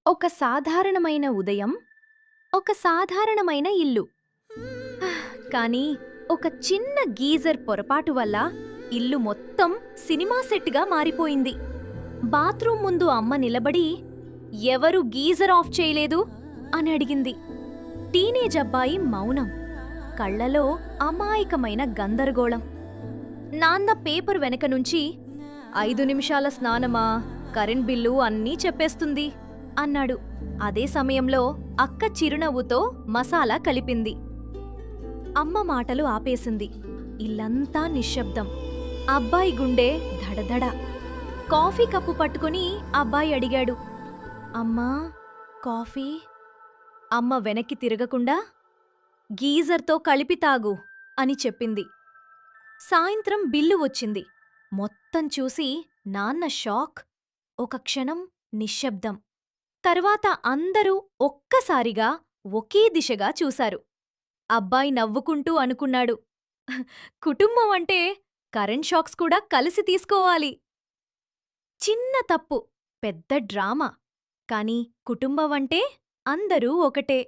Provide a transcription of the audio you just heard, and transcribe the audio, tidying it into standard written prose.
ఒక సాధారణమైన ఉదయం, ఒక సాధారణమైన ఇల్లు. కానీ ఒక చిన్న గీజర్ పొరపాటు వల్ల ఇల్లు మొత్తం సినిమా సెట్గా మారిపోయింది. బాత్రూం ముందు అమ్మ నిలబడి, ఎవరు గీజర్ ఆఫ్ చేయలేదు అని అడిగింది. టీనేజ్ అబ్బాయి మౌనం, కళ్లలో అమాయకమైన గందరగోళం. నాన్న పేపర్ వెనక నుంచి 5 నిమిషాల స్నానమా, కరెంట్ బిల్లు అన్నీ చెప్పేస్తుంది అన్నాడు. అదే సమయంలో అక్క చిరునవ్వుతో మసాలా కలిపింది. అమ్మ మాటలు ఆపేసింది. ఇల్లంతా నిశ్శబ్దం. అబ్బాయి గుండె ధడధడ. కాఫీ కప్పు పట్టుకుని అబ్బాయి అడిగాడు, అమ్మా, కాఫీ? అమ్మ వెనక్కి తిరగకుండా, గీజర్తో కలిపి తాగు అని చెప్పింది. సాయంత్రం బిల్లు వచ్చింది. మొత్తం చూసి నాన్న షాక్. ఒక క్షణం నిశ్శబ్దం. తర్వాత అందరూ ఒక్కసారిగా ఒకే దిశగా చూశారు. అబ్బాయి నవ్వుకుంటూ అనుకున్నాడు, కుటుంబం అంటే కరెంట్ షాక్స్ కూడా కలిసి తీసుకోవాలి. చిన్న తప్పు, పెద్ద డ్రామా. కాని కుటుంబం అంటే అందరూ ఒకటే.